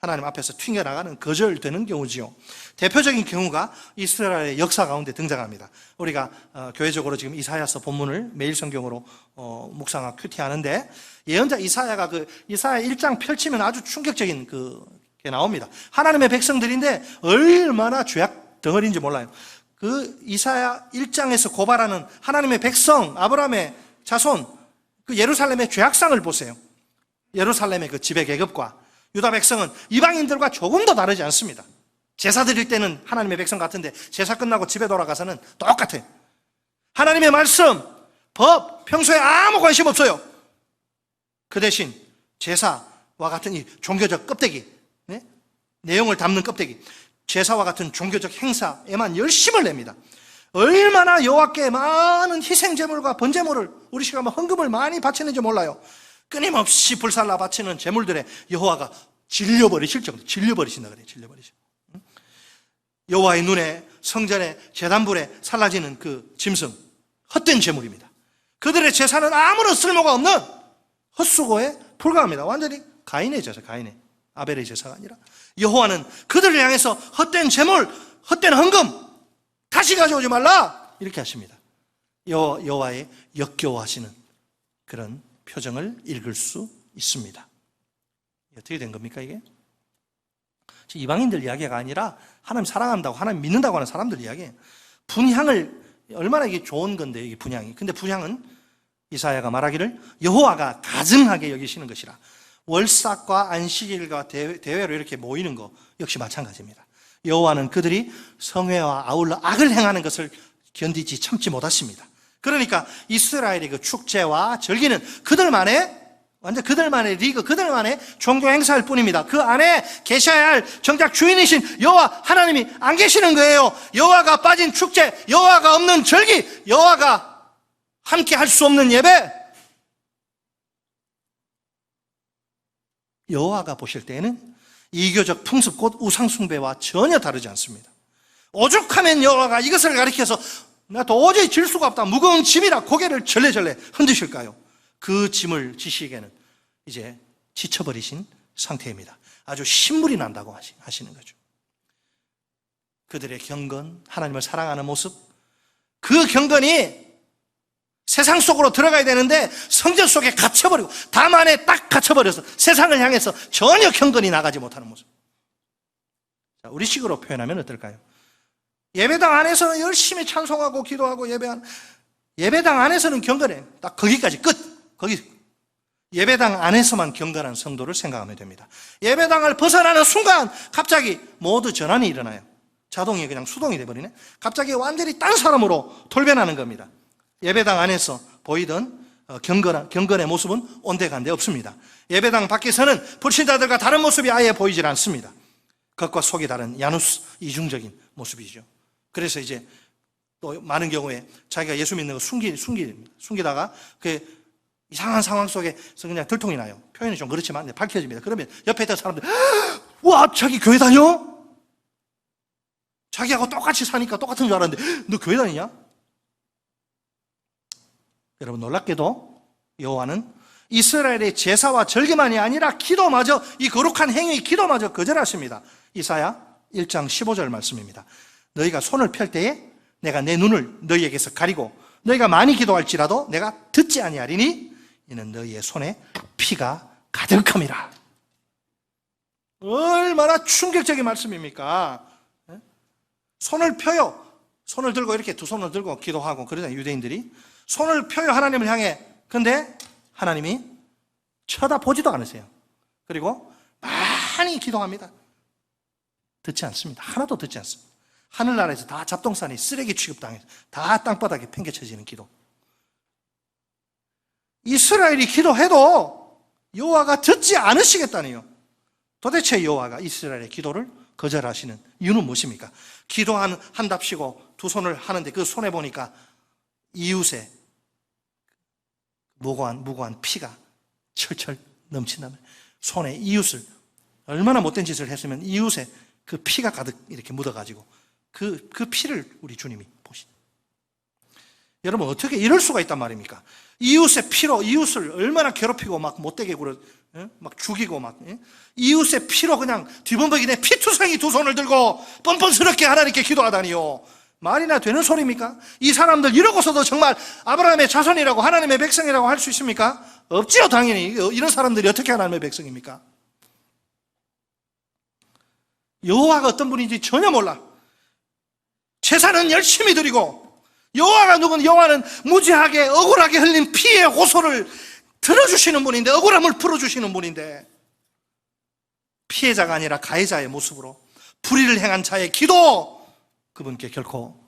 하나님 앞에서 튕겨나가는 거절되는 경우지요. 대표적인 경우가 이스라엘의 역사 가운데 등장합니다. 우리가 교회적으로 지금 이사야서 본문을 매일 성경으로 묵상하고 큐티하는데 예언자 이사야가 그 이사야 1장 펼치면 아주 충격적인 그게 나옵니다. 하나님의 백성들인데 얼마나 죄악 덩어리인지 몰라요. 그 이사야 1장에서 고발하는 하나님의 백성, 아브라함의 자손, 그 예루살렘의 죄악상을 보세요. 예루살렘의 그 지배 계급과 유다 백성은 이방인들과 조금도 다르지 않습니다. 제사 드릴 때는 하나님의 백성 같은데 제사 끝나고 집에 돌아가서는 똑같아요. 하나님의 말씀, 법, 평소에 아무 관심 없어요. 그 대신 제사와 같은 이 종교적 껍데기, 내용을 담는 껍데기, 제사와 같은 종교적 행사에만 열심을 냅니다. 얼마나 여호와께 많은 희생제물과 번제물을 우리 시간 헌금을 많이 바치는지 몰라요. 끊임없이 불살라 바치는 제물들에 여호와가 질려버리실 정도, 질려버리신다 그래요. 질려버리신. 여호와의 눈에 성전의 제단불에 살라지는 그 짐승, 헛된 제물입니다. 그들의 제사는 아무런 쓸모가 없는 헛수고에 불과합니다. 완전히 가인의 제사, 가인의, 아벨의 제사가 아니라 여호와는 그들을 향해서 헛된 제물, 헛된 헌금 다시 가져오지 말라 이렇게 하십니다. 여호와의 역겨워하시는 그런 표정을 읽을 수 있습니다. 어떻게 된 겁니까 이게? 이방인들 이야기가 아니라 하나님 사랑한다고 하나님 믿는다고 하는 사람들 이야기예요. 분향을 얼마나 이게 좋은 건데 이게 분향이. 근데 분향은 이사야가 말하기를 여호와가 가증하게 여기시는 것이라. 월삭과 안식일과 대회로 이렇게 모이는 거 역시 마찬가지입니다. 여호와는 그들이 성회와 아울러 악을 행하는 것을 견디지 참지 못하십니다. 그러니까 이스라엘의 그 축제와 절기는 그들만의 완전 그들만의 리그, 그들만의 종교 행사일 뿐입니다. 그 안에 계셔야 할 정작 주인이신 여호와 하나님이 안 계시는 거예요. 여호와가 빠진 축제, 여호와가 없는 절기, 여호와가 함께 할 수 없는 예배, 여호와가 보실 때에는 이교적 풍습 곧 우상숭배와 전혀 다르지 않습니다. 오죽하면 여호와가 이것을 가리켜서 나 도저히 질 수가 없다, 무거운 짐이라 고개를 절레절레 흔드실까요? 그 짐을 지시기에는 이제 지쳐버리신 상태입니다. 아주 신물이 난다고 하시는 거죠. 그들의 경건, 하나님을 사랑하는 모습, 그 경건이 세상 속으로 들어가야 되는데 성전 속에 갇혀버리고 담 안에 딱 갇혀버려서 세상을 향해서 전혀 경건이 나가지 못하는 모습. 자, 우리식으로 표현하면 어떨까요? 예배당 안에서는 열심히 찬송하고 기도하고 예배하는, 예배당 안에서는 경건해. 딱 거기까지 끝. 거기 예배당 안에서만 경건한 성도를 생각하면 됩니다. 예배당을 벗어나는 순간 갑자기 모두 전환이 일어나요. 자동이 그냥 수동이 돼버리네. 갑자기 완전히 딴 사람으로 돌변하는 겁니다. 예배당 안에서 보이던 경건의 모습은 온데간데 없습니다. 예배당 밖에서는 불신자들과 다른 모습이 아예 보이질 않습니다. 겉과 속이 다른 야누스, 이중적인 모습이죠. 그래서 이제 또 많은 경우에 자기가 예수 믿는 거 숨기다가 그 이상한 상황 속에서 그냥 들통이 나요. 표현이 좀 그렇지만 밝혀집니다. 그러면 옆에 있던 사람들, 와, 자기 교회 다녀? 자기하고 똑같이 사니까 똑같은 줄 알았는데 너 교회 다니냐? 여러분, 놀랍게도 여호와는 이스라엘의 제사와 절기만이 아니라 기도마저, 이 거룩한 행위 기도마저 거절하십니다. 이사야 1장 15절 말씀입니다. 너희가 손을 펼 때에 내가 내 눈을 너희에게서 가리고 너희가 많이 기도할지라도 내가 듣지 아니하리니 이는 너희의 손에 피가 가득함이라. 얼마나 충격적인 말씀입니까? 손을 펴요. 손을 들고 이렇게 두 손을 들고 기도하고 그러잖아요, 유대인들이. 손을 펴요, 하나님을 향해. 근데 하나님이 쳐다보지도 않으세요. 그리고 많이 기도합니다. 듣지 않습니다. 하나도 듣지 않습니다. 하늘나라에서 다 잡동사니 쓰레기 취급당해서 다 땅바닥에 팽개쳐지는 기도. 이스라엘이 기도해도 여호와가 듣지 않으시겠다네요. 도대체 여호와가 이스라엘의 기도를 거절하시는 이유는 무엇입니까? 기도한답시고 두 손을 하는데 그 손에 보니까 이웃의 무고한 피가 철철 넘친다면, 손에 이웃을, 얼마나 못된 짓을 했으면 이웃에 그 피가 가득 이렇게 묻어가지고 그 피를 우리 주님이 보시죠. 여러분, 어떻게 이럴 수가 있단 말입니까? 이웃의 피로 이웃을 얼마나 괴롭히고 막 못되게 굴어, 막 죽이고 막, 이웃의 피로 그냥 뒤범벅이네 피투성이 두 손을 들고 뻔뻔스럽게 하나님께 기도하다니요. 말이나 되는 소리입니까? 이 사람들 이러고서도 정말 아브라함의 자손이라고 하나님의 백성이라고 할 수 있습니까? 없지요, 당연히. 이런 사람들이 어떻게 하나님의 백성입니까? 여호와가 어떤 분인지 전혀 몰라. 제사는 열심히 드리고, 여호와가 누군? 여호와는 무지하게 억울하게 흘린 피의 호소를 들어주시는 분인데, 억울함을 풀어주시는 분인데, 피해자가 아니라 가해자의 모습으로 불의를 행한 자의 기도, 그분께 결코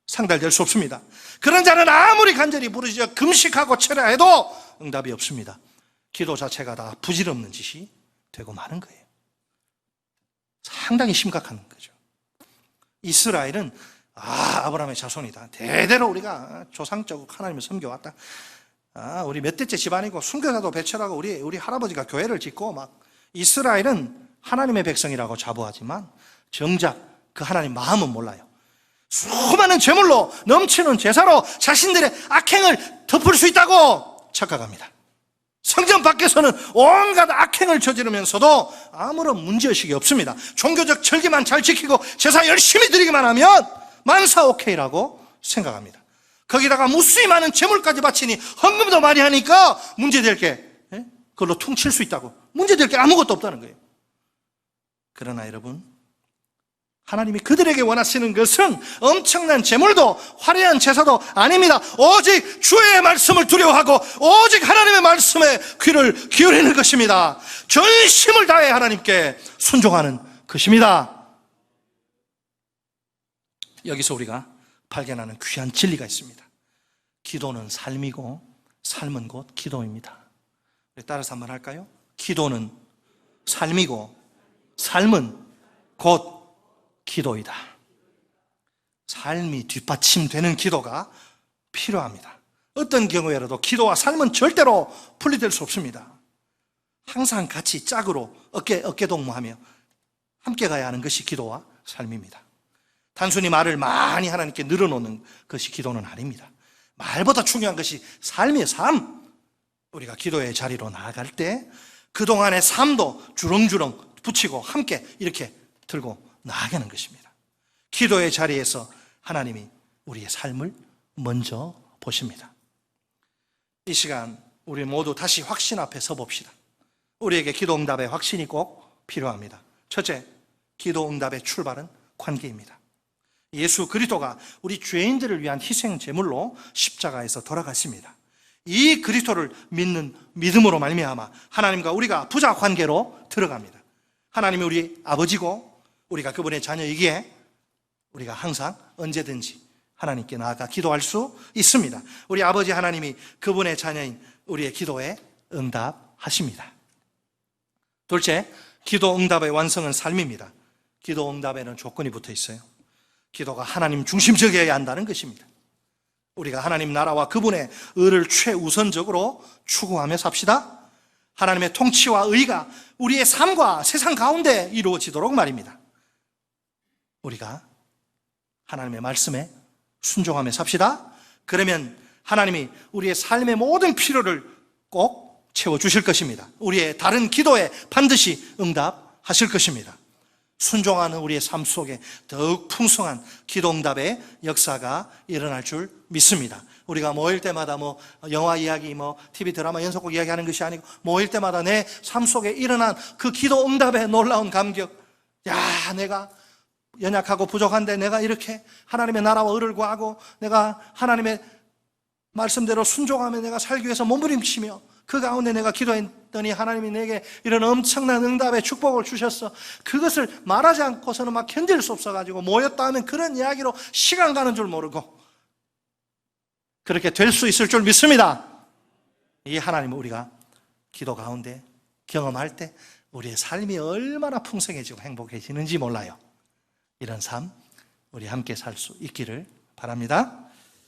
상달될 수 없습니다. 그런 자는 아무리 간절히 부르짖어 금식하고 철야해도 응답이 없습니다. 기도 자체가 다 부질없는 짓이 되고 마는 거예요. 상당히 심각한 거죠. 이스라엘은 아브라함의 자손이다. 대대로 우리가 조상적으로 하나님을 섬겨왔다. 우리 몇 대째 집안이고 순교자도 배출하고 우리 할아버지가 교회를 짓고 막. 이스라엘은 하나님의 백성이라고 자부하지만 정작 그 하나님 마음은 몰라요. 수많은 제물로 넘치는 제사로 자신들의 악행을 덮을 수 있다고 착각합니다. 성전 밖에서는 온갖 악행을 저지르면서도 아무런 문제의식이 없습니다. 종교적 절기만 잘 지키고 제사 열심히 드리기만 하면 만사 오케이라고 생각합니다. 거기다가 무수히 많은 제물까지 바치니 헌금도 많이 하니까 문제될 게, 그걸로 퉁칠 수 있다고, 문제될 게 아무것도 없다는 거예요. 그러나 여러분, 하나님이 그들에게 원하시는 것은 엄청난 제물도 화려한 제사도 아닙니다. 오직 주의 말씀을 두려워하고 오직 하나님의 말씀에 귀를 기울이는 것입니다. 전심을 다해 하나님께 순종하는 것입니다. 여기서 우리가 발견하는 귀한 진리가 있습니다. 기도는 삶이고 삶은 곧 기도입니다. 따라서 한번 할까요? 기도는 삶이고 삶은 곧 기도이다. 삶이 뒷받침되는 기도가 필요합니다. 어떤 경우에라도 기도와 삶은 절대로 분리될 수 없습니다. 항상 같이 짝으로 어깨동무하며 함께 가야 하는 것이 기도와 삶입니다. 단순히 말을 많이 하나님께 늘어놓는 것이 기도는 아닙니다. 말보다 중요한 것이 삶이에요. 삶. 우리가 기도의 자리로 나아갈 때 그동안의 삶도 주렁주렁 붙이고 함께 이렇게 들고 나아가는 것입니다. 기도의 자리에서 하나님이 우리의 삶을 먼저 보십니다. 이 시간 우리 모두 다시 확신 앞에 서봅시다. 우리에게 기도 응답의 확신이 꼭 필요합니다. 첫째, 기도 응답의 출발은 관계입니다. 예수 그리스도가 우리 죄인들을 위한 희생 제물로 십자가에서 돌아갔습니다. 이 그리스도를 믿는 믿음으로 말미암아 하나님과 우리가 부자 관계로 들어갑니다. 하나님이 우리 아버지고 우리가 그분의 자녀이기에 우리가 항상 언제든지 하나님께 나아가 기도할 수 있습니다. 우리 아버지 하나님이 그분의 자녀인 우리의 기도에 응답하십니다. 둘째, 기도 응답의 완성은 삶입니다. 기도 응답에는 조건이 붙어 있어요. 기도가 하나님 중심적이어야 한다는 것입니다. 우리가 하나님 나라와 그분의 의를 최우선적으로 추구하며 삽시다. 하나님의 통치와 의가 우리의 삶과 세상 가운데 이루어지도록 말입니다. 우리가 하나님의 말씀에 순종하며 삽시다. 그러면 하나님이 우리의 삶의 모든 필요를 꼭 채워주실 것입니다. 우리의 다른 기도에 반드시 응답하실 것입니다. 순종하는 우리의 삶 속에 더욱 풍성한 기도 응답의 역사가 일어날 줄 믿습니다. 우리가 모일 때마다 영화 이야기, TV 드라마 연속곡 이야기하는 것이 아니고 모일 때마다 내 삶 속에 일어난 그 기도 응답의 놀라운 감격. 야, 내가 연약하고 부족한데 내가 이렇게 하나님의 나라와 의를 구하고 내가 하나님의 말씀대로 순종하며 내가 살기 위해서 몸부림치며 그 가운데 내가 기도했더니 하나님이 내게 이런 엄청난 응답의 축복을 주셨어. 그것을 말하지 않고서는 막 견딜 수 없어가지고 모였다 하면 그런 이야기로 시간 가는 줄 모르고 그렇게 될 수 있을 줄 믿습니다. 이 하나님을 우리가 기도 가운데 경험할 때 우리의 삶이 얼마나 풍성해지고 행복해지는지 몰라요. 이런 삶 우리 함께 살 수 있기를 바랍니다.